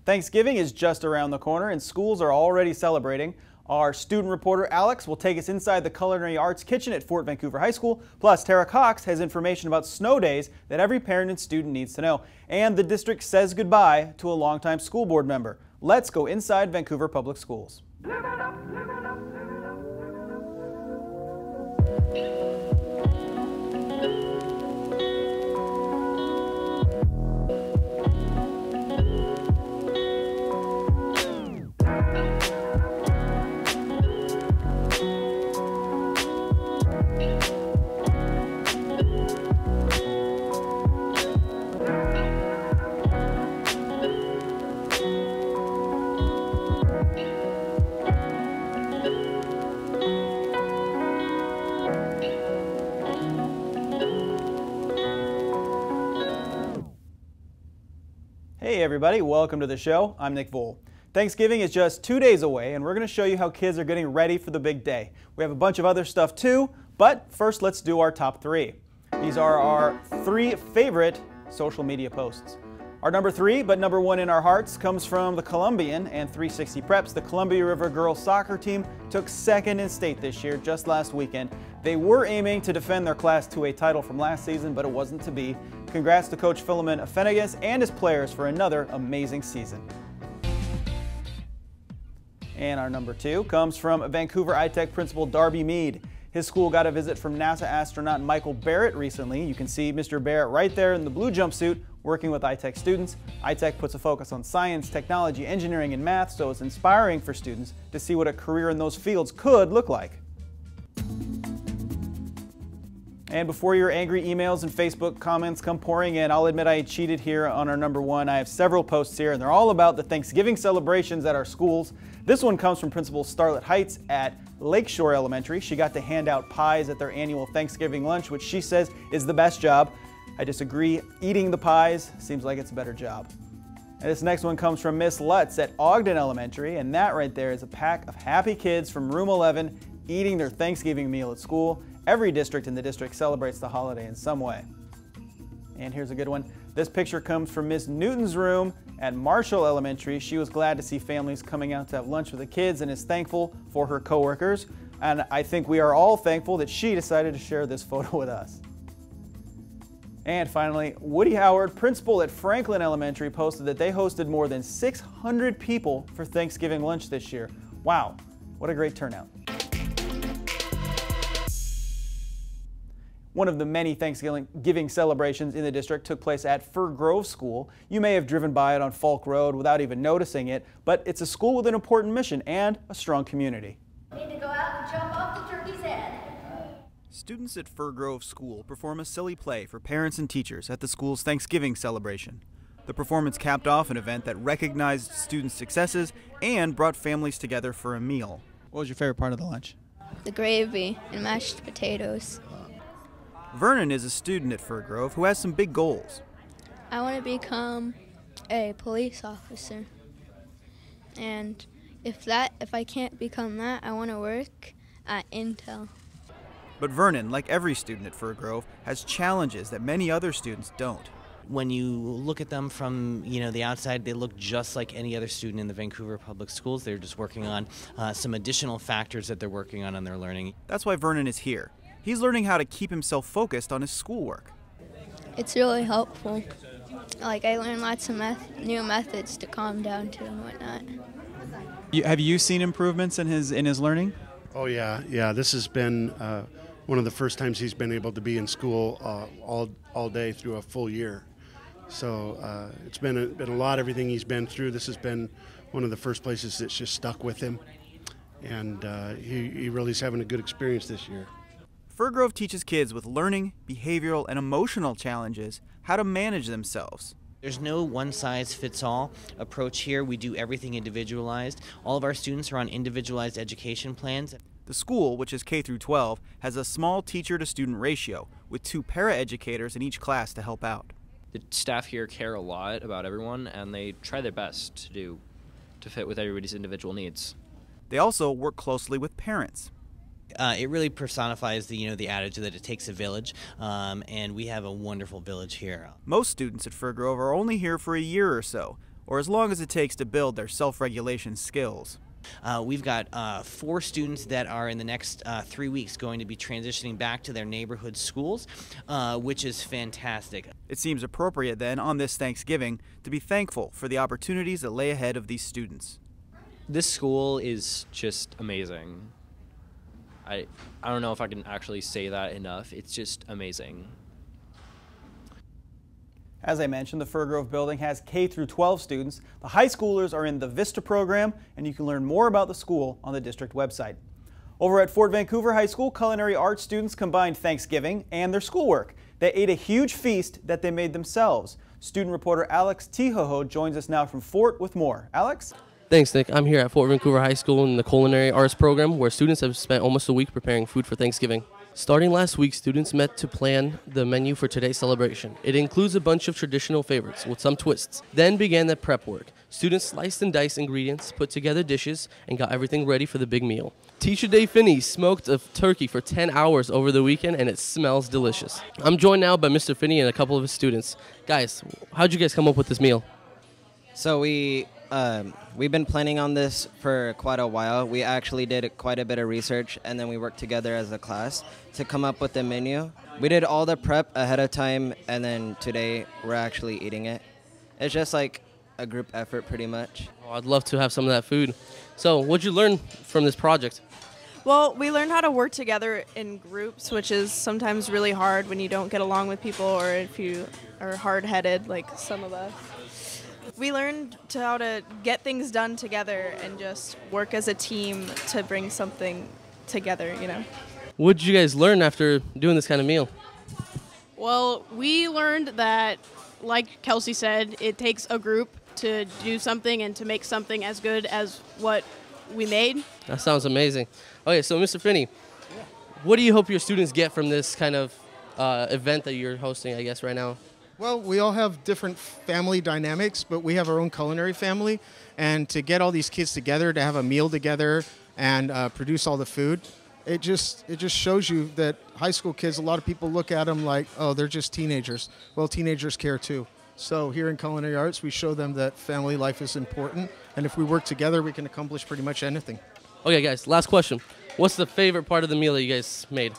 Thanksgiving is just around the corner and schools are already celebrating. Our student reporter Alex will take us inside the culinary arts kitchen at Fort Vancouver High School. Plus, Tara Cox has information about snow days that every parent and student needs to know. And the district says goodbye to a longtime school board member. Let's go inside Vancouver Public Schools. Hey everybody, welcome to the show. I'm Nick Voll. Thanksgiving is just 2 days away and we're going to show you how kids are getting ready for the big day. We have a bunch of other stuff too, but first let's do our top three. These are our 3 favorite social media posts. Our number 3, but number 1 in our hearts, comes from the Columbian and 360 Preps. The Columbia River girls soccer team took 2nd in state this year, just last weekend. They were aiming to defend their Class 2A title from last season, but it wasn't to be. Congrats to Coach Philemon Afenegas and his players for another amazing season. And our number 2 comes from Vancouver iTech principal Darby Mead. His school got a visit from NASA astronaut Michael Barrett recently. You can see Mr. Barrett right there in the blue jumpsuit working with iTech students. iTech puts a focus on science, technology, engineering, and math, so it's inspiring for students to see what a career in those fields could look like. And before your angry emails and Facebook comments come pouring in, I'll admit I cheated here on our number 1. I have several posts here and they're all about the Thanksgiving celebrations at our schools. This one comes from Principal Starlet Heights at Lakeshore Elementary. She got to hand out pies at their annual Thanksgiving lunch, which she says is the best job. I disagree. Eating the pies seems like it's a better job. And this next one comes from Miss Lutz at Ogden Elementary, and that right there is a pack of happy kids from room 11 eating their Thanksgiving meal at school. Every district in the district celebrates the holiday in some way. And here's a good one. This picture comes from Miss Newton's room at Marshall Elementary. She was glad to see families coming out to have lunch with the kids and is thankful for her coworkers. And I think we are all thankful that she decided to share this photo with us. And finally, Woody Howard, principal at Franklin Elementary, posted that they hosted more than 600 people for Thanksgiving lunch this year. Wow, what a great turnout. One of the many Thanksgiving celebrations in the district took place at Fir Grove School. You may have driven by it on Falk Road without even noticing it, but it's a school with an important mission and a strong community. Need to go out and jump off the turkey's head. Students at Fir Grove School perform a silly play for parents and teachers at the school's Thanksgiving celebration. The performance capped off an event that recognized students' successes and brought families together for a meal. What was your favorite part of the lunch? The gravy and mashed potatoes. Vernon is a student at Fir Grove who has some big goals. I want to become a police officer. And if I can't become that, I want to work at Intel. But Vernon, like every student at Fir Grove, has challenges that many other students don't. When you look at them from the outside, they look just like any other student in the Vancouver Public Schools. They're just working on some additional factors that they're working on in their learning. That's why Vernon is here. He's learning how to keep himself focused on his schoolwork. It's really helpful. Like, I learned lots of new methods to calm down to and whatnot. Have you seen improvements in his learning? Oh yeah. This has been one of the first times he's been able to be in school all day through a full year. So it's been a lot. Everything he's been through. This has been one of the first places that's just stuck with him, and he really is having a good experience this year. Fir Grove teaches kids with learning, behavioral, and emotional challenges how to manage themselves. There's no one-size-fits-all approach here. We do everything individualized. All of our students are on individualized education plans. The school, which is K through 12, has a small teacher-to-student ratio with 2 paraeducators in each class to help out. The staff here care a lot about everyone, and they try their best to fit with everybody's individual needs. They also work closely with parents. It really personifies the adage that it takes a village, and we have a wonderful village here. Most students at Fir Grove are only here for a year or so. or as long as it takes to build their self-regulation skills. We've got 4 students that are in the next 3 weeks going to be transitioning back to their neighborhood schools, which is fantastic. It seems appropriate then on this Thanksgiving to be thankful for the opportunities that lay ahead of these students. This school is just amazing. I don't know if I can actually say that enough. It's just amazing. As I mentioned, the Fir Grove building has K through 12 students. The high schoolers are in the Vista program, and you can learn more about the school on the district website. Over at Fort Vancouver High School, culinary arts students combined Thanksgiving and their schoolwork. They ate a huge feast that they made themselves. Student reporter Alex Tihoho joins us now from Fort with more. Alex? Thanks, Nick. I'm here at Fort Vancouver High School in the culinary arts program, where students have spent almost a week preparing food for Thanksgiving. Starting last week, students met to plan the menu for today's celebration. It includes a bunch of traditional favorites with some twists. Then began the prep work. Students sliced and diced ingredients, put together dishes, and got everything ready for the big meal. Teacher Day Finney smoked a turkey for 10 hours over the weekend, and it smells delicious. I'm joined now by Mr. Finney and a couple of his students. Guys, how'd you guys come up with this meal? So we've been planning on this for quite a while. We actually did quite a bit of research, and then we worked together as a class to come up with the menu. We did all the prep ahead of time, and then today we're actually eating it. It's just like a group effort pretty much. Oh, I'd love to have some of that food. So what'd you learn from this project? Well, we learned how to work together in groups, which is sometimes really hard when you don't get along with people or if you are hard-headed like some of us. We learned how to get things done together and just work as a team to bring something together, you know. What did you guys learn after doing this kind of meal? Well, we learned that, like Kelsey said, it takes a group to do something and to make something as good as what we made. That sounds amazing. Okay, so Mr. Finney, what do you hope your students get from this kind of event that you're hosting, I guess, right now? Well, we all have different family dynamics, but we have our own culinary family. And to get all these kids together, to have a meal together and produce all the food, it just shows you that high school kids, a lot of people look at them like, oh, they're just teenagers. Well, teenagers care too. So here in culinary arts, we show them that family life is important. And if we work together, we can accomplish pretty much anything. Okay, guys, last question. What's the favorite part of the meal that you guys made?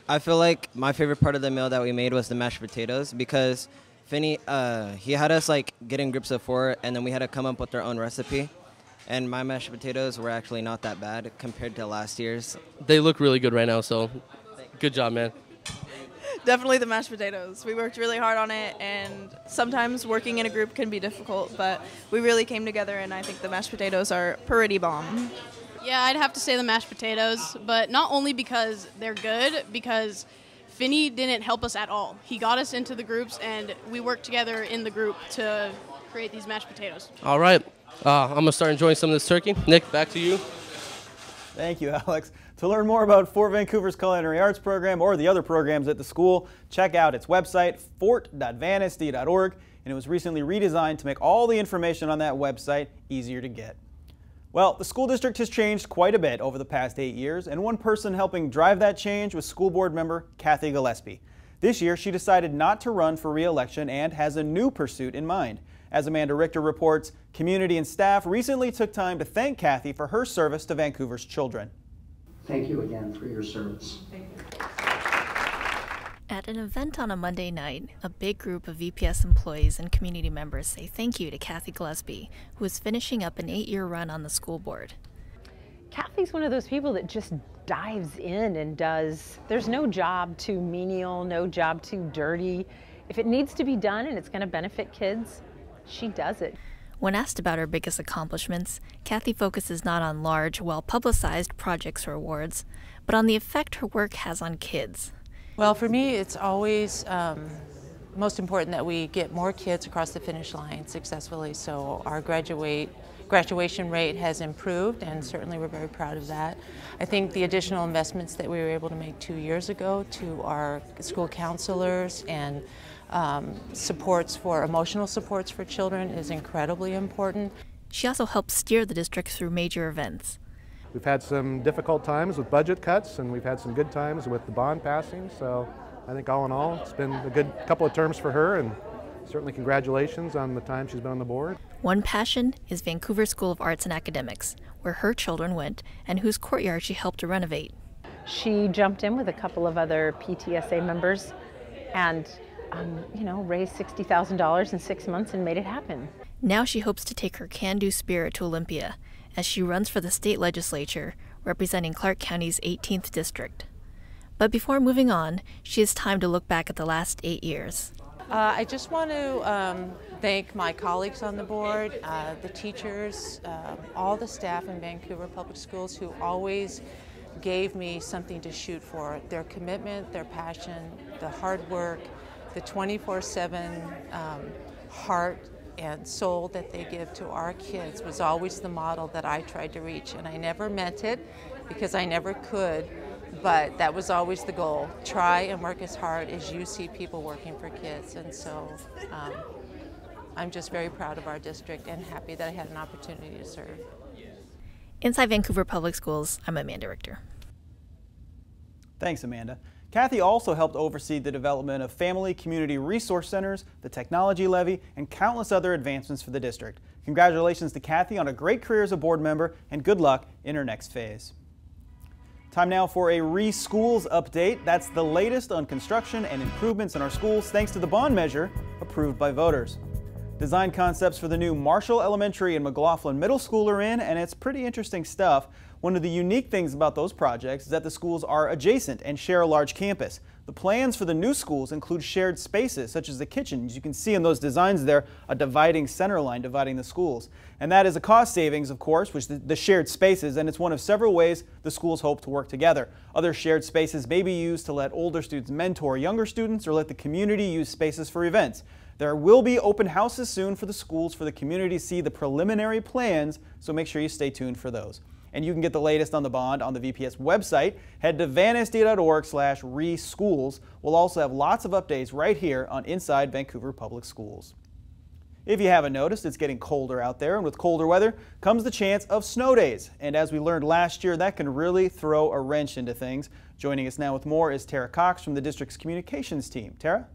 I feel like my favorite part of the meal that we made was the mashed potatoes because Finney, he had us like get in groups of 4 and then we had to come up with our own recipe. And my mashed potatoes were actually not that bad compared to last year's. They look really good right now, so good job, man. Definitely the mashed potatoes. We worked really hard on it, and sometimes working in a group can be difficult, but we really came together, and I think the mashed potatoes are pretty bomb. Yeah, I'd have to say the mashed potatoes, but not only because they're good, because Finney didn't help us at all. He got us into the groups, and we worked together in the group to create these mashed potatoes. All right. I'm going to start enjoying some of this turkey. Nick, back to you. Thank you, Alex. To learn more about Fort Vancouver's Culinary Arts program or the other programs at the school, check out its website, fort.vansd.org, and it was recently redesigned to make all the information on that website easier to get. Well, the school district has changed quite a bit over the past 8 years, and one person helping drive that change was school board member Kathy Gillespie. This year, she decided not to run for re-election and has a new pursuit in mind. As Amanda Richter reports, community and staff recently took time to thank Kathy for her service to Vancouver's children. Thank you again for your service. Thank you. At an event on a Monday night, a big group of VPS employees and community members say thank you to Kathy Gillespie, who is finishing up an 8-year run on the school board. Kathy's one of those people that just dives in and does. There's no job too menial, no job too dirty. If it needs to be done and it's going to benefit kids, she does it. When asked about her biggest accomplishments, Kathy focuses not on large, well-publicized projects or awards, but on the effect her work has on kids. Well, for me, it's always most important that we get more kids across the finish line successfully. So our graduation rate has improved, and certainly we're very proud of that. I think the additional investments that we were able to make 2 years ago to our school counselors and emotional supports for children is incredibly important. She also helps steer the district through major events. We've had some difficult times with budget cuts, and we've had some good times with the bond passing, so I think all in all, it's been a good couple of terms for her, and certainly congratulations on the time she's been on the board. One passion is Vancouver School of Arts and Academics, where her children went and whose courtyard she helped to renovate. She jumped in with a couple of other PTSA members and, raised $60,000 in 6 months and made it happen. Now she hopes to take her can-do spirit to Olympia as she runs for the state legislature, representing Clark County's 18th district. But before moving on, she has time to look back at the last 8 years. I just want to thank my colleagues on the board, the teachers, all the staff in Vancouver Public Schools who always gave me something to shoot for. Their commitment, their passion, the hard work, the 24/7 heart and soul that they give to our kids was always the model that I tried to reach. And I never meant it because I never could, but that was always the goal. Try and work as hard as you see people working for kids. And so I'm just very proud of our district and happy that I had an opportunity to serve. Inside Vancouver Public Schools, I'm Amanda Richter. Thanks, Amanda. Kathy also helped oversee the development of family community resource centers, the technology levy, and countless other advancements for the district. Congratulations to Kathy on a great career as a board member, and good luck in her next phase. Time now for a Re-Schools update. That's the latest on construction and improvements in our schools thanks to the bond measure approved by voters. Design concepts for the new Marshall Elementary and McLaughlin Middle School are in, and it's pretty interesting stuff. One of the unique things about those projects is that the schools are adjacent and share a large campus. The plans for the new schools include shared spaces, such as the kitchen. As you can see in those designs there, a dividing center line dividing the schools. And that is a cost savings, of course, which the shared spaces, and it's one of several ways the schools hope to work together. Other shared spaces may be used to let older students mentor younger students or let the community use spaces for events. There will be open houses soon for the schools for the community to see the preliminary plans, so make sure you stay tuned for those. And you can get the latest on the bond on the VPS website. Head to vansd.org/reschools. We'll also have lots of updates right here on Inside Vancouver Public Schools. If you haven't noticed, it's getting colder out there, and with colder weather comes the chance of snow days. And as we learned last year, that can really throw a wrench into things. Joining us now with more is Tara Cox from the district's communications team. Tara?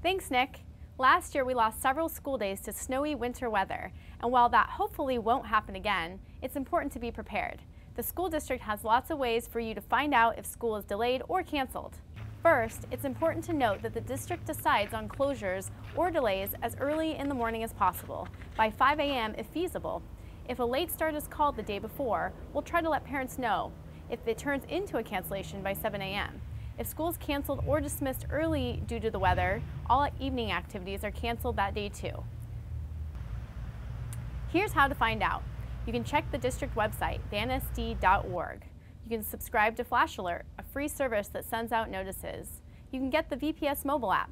Thanks, Nick. Last year, we lost several school days to snowy winter weather, and while that hopefully won't happen again, it's important to be prepared. The school district has lots of ways for you to find out if school is delayed or canceled. First, it's important to note that the district decides on closures or delays as early in the morning as possible, by 5 a.m. if feasible. If a late start is called the day before, we'll try to let parents know if it turns into a cancellation by 7 a.m. If school is canceled or dismissed early due to the weather, all evening activities are canceled that day too. Here's how to find out. You can check the district website, vansd.org. You can subscribe to Flash Alert, a free service that sends out notices. You can get the VPS mobile app.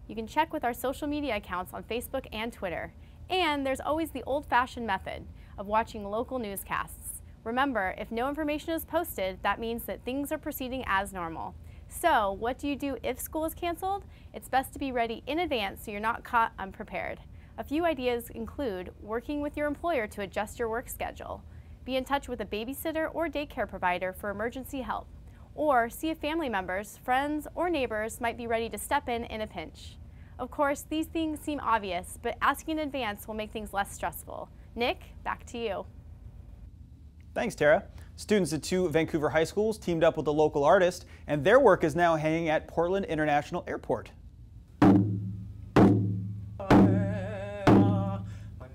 You can check with our social media accounts on Facebook and Twitter. And there's always the old-fashioned method of watching local newscasts. Remember, if no information is posted, that means that things are proceeding as normal. So, what do you do if school is canceled? It's best to be ready in advance so you're not caught unprepared. A few ideas include working with your employer to adjust your work schedule, be in touch with a babysitter or daycare provider for emergency help, or see if family members, friends, or neighbors might be ready to step in a pinch. Of course, these things seem obvious, but asking in advance will make things less stressful. Nick, back to you. Thanks, Tara. Students at 2 Vancouver high schools teamed up with a local artist, and their work is now hanging at Portland International Airport.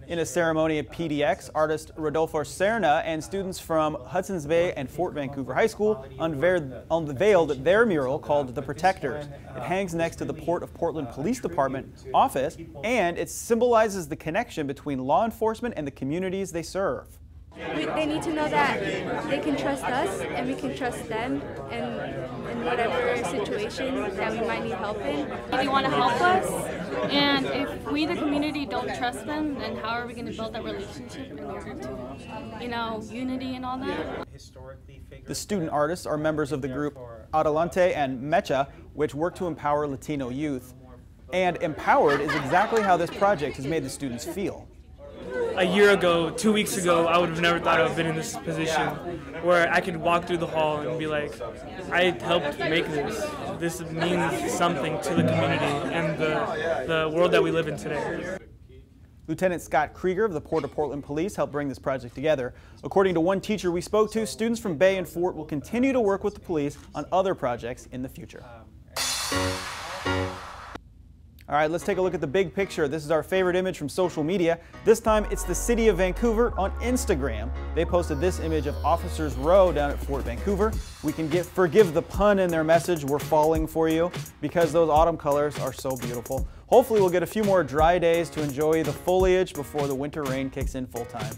In a ceremony at PDX, artist Rodolfo Serna and students from Hudson's Bay and Fort Vancouver High School unveiled their mural called The Protectors. It hangs next to the Port of Portland Police Department office, and it symbolizes the connection between law enforcement and the communities they serve. They need to know that they can trust us and we can trust them in whatever situation that we might need help in. They want to help us, and if we, the community, don't trust them, then how are we going to build that relationship in order to, unity and all that? The student artists are members of the group Adelante and Mecha, which work to empower Latino youth. And empowered is exactly how this project has made the students feel. a year ago, 2 weeks ago, I would have never thought I would have been in this position where I could walk through the hall and be like, I helped make this. This means something to the community and the world that we live in today. Lieutenant Scott Krieger of the Port of Portland Police helped bring this project together. According to one teacher we spoke to, students from Bay and Fort will continue to work with the police on other projects in the future. All right, let's take a look at the big picture. This is our favorite image from social media. This time it's the city of Vancouver on Instagram. They posted this image of Officers Row down at Fort Vancouver. We can forgive the pun in their message, "We're falling for you," because those autumn colors are so beautiful. Hopefully we'll get a few more dry days to enjoy the foliage before the winter rain kicks in full time.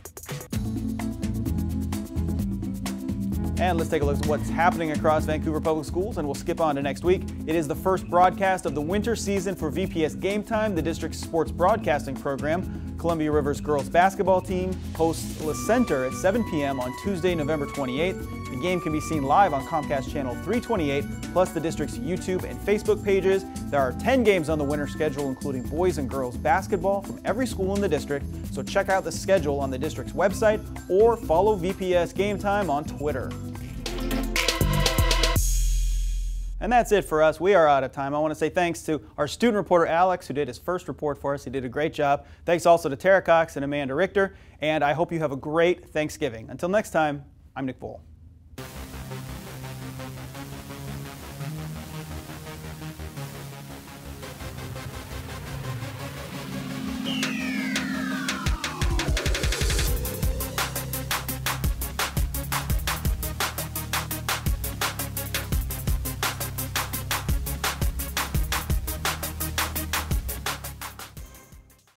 And let's take a look at what's happening across Vancouver Public Schools, and we'll skip on to next week. It is the first broadcast of the winter season for VPS Game Time, the district's sports broadcasting program. Columbia River's girls basketball team hosts Le Center at 7 p.m. on Tuesday, November 28th. The game can be seen live on Comcast Channel 328, plus the district's YouTube and Facebook pages. There are 10 games on the winter schedule, including boys and girls basketball from every school in the district, so check out the schedule on the district's website or follow VPS Game Time on Twitter. And that's it for us. We are out of time. I want to say thanks to our student reporter, Alex, who did his first report for us. He did a great job. Thanks also to Tara Cox and Amanda Richter. And I hope you have a great Thanksgiving. Until next time, I'm Nick Voll.